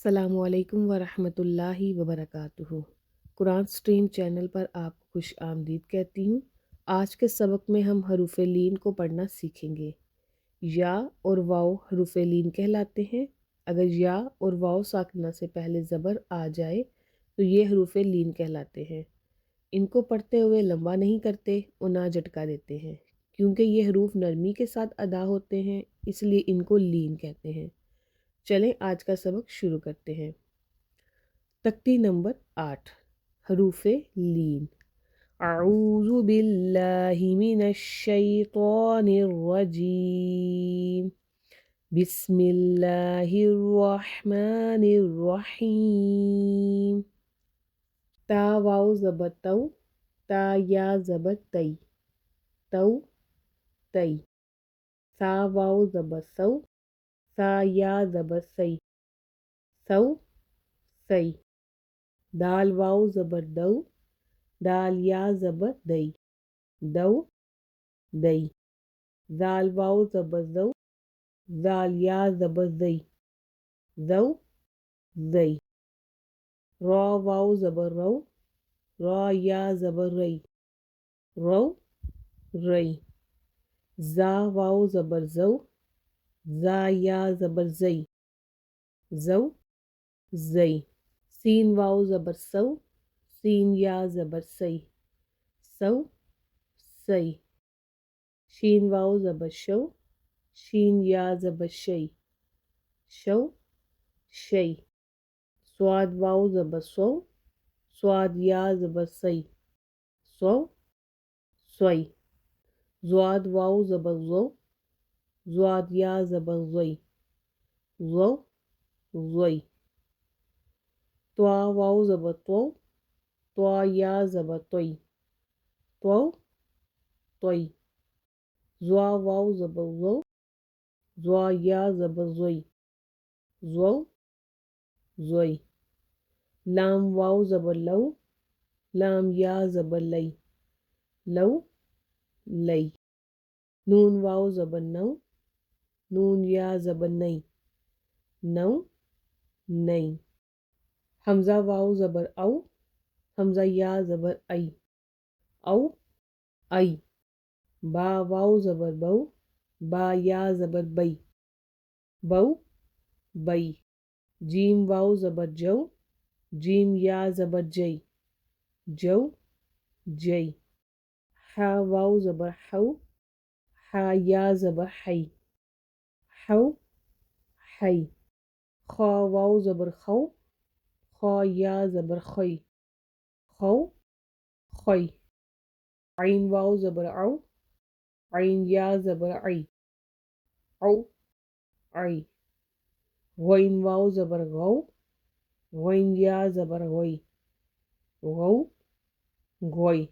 السلام علیکم ورحمۃ اللہ وبرکاتہ۔ قرآن سٹریم چینل پر آپ کو خوش آمدید کہتی ہوں۔ آج کے سبق میں ہم حروف لین کو پڑھنا سیکھیں گے۔ یا اور واو حروف لین کہلاتے ہیں۔ اگر یا اور واو ساکنہ سے پہلے زبر آ جائے تو یہ حروف لین کہلاتے ہیں۔ ان کو پڑھتے ہوئے لمبا نہیں کرتے اور نہ جھٹکا دیتے ہیں، کیونکہ یہ حروف نرمی کے ساتھ ادا ہوتے ہیں، اس لیے ان کو لین کہتے ہیں۔ چلیں آج کا سبق شروع کرتے ہیں۔ تختی نمبر 8، حروف لین۔ اعوذ باللہ من الشیطان الرجیم، بسم اللہ الرحمن الرحیم۔ تا واو زبر تو، تا یا زبر تی، تو تی۔ سا واو زبر سو، سا یا زبر سی، سو سی۔ دال واو زبر دو، دال یا زبر دئی، دو دئی۔ زال واو زبر زو، زال یا زبر زئی، زو زئی۔ را واو زبر رو، را یا زبر رئی، رو رئی۔ زا واو زبر زو، زا یا زبر زئی، زو زئی۔ سین واو زبر سو، سین یا زبر سی، سو سی۔ شین واو زبر شو، شین یا زبر شئی، شو شئی۔ صاد واو زبر سو، صاد یا زبر سی، سو سوئی۔ زواد واو زبر زو، زواد یا زبر زوئی، زو زوئی۔ طوا واو زبر تو، طوا یا زبر توئی، تو توئی۔ زوا واو زبر زو، زوا یا زبر زوئی، زو زوئی۔ لام واو زبر لو، لام یا زبر لئی، لو لئی۔ نون واو زبر نو، نون یا زبر نئی، نو نئی۔ حمزہ واو زبر او، حمزہ یا زبر ای، او ای۔ با واو زبر بو، با یا زبر بئی، بو بئی۔ جیم واو زبر جو، جیم یا زبر جئی، جو جئی۔ ہا واو زبر ہو، ہا یا زبر ہئی، ہو ہئی۔ خا واو زبر خو، خا یا زبر خوئی، خو خوئی۔ عین واو زبر او، عین یا زبر عئی، او عئی۔ غین واو زبر غو، غین یا زبر غوئی، غو غوئی۔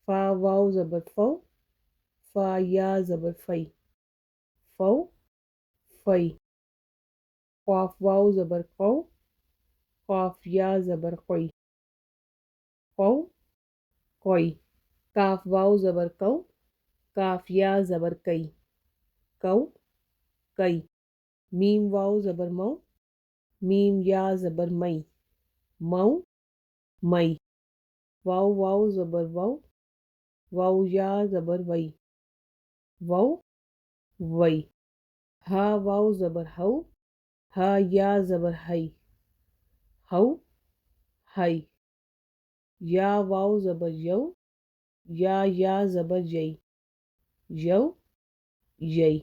فا واو زبر فو، فا یا زبر فئی، فو فئی۔ قاف واو زبر قو، قاف یا زبر قوئی، قو قوئی۔ کاف واو زبر کو، کاف یا زبر کئی، کو کئی۔ میم واو زبر مو، میم یا زبر مئی، مو مئی۔ واو واو زبر وو، واو یا زبر وئی، وو وئی۔ ہا واو زبر ہو، ہا یا زبر ہئی، ہو ہئی۔ یا واو زبر یو، یا زبر یئی، یو یئی۔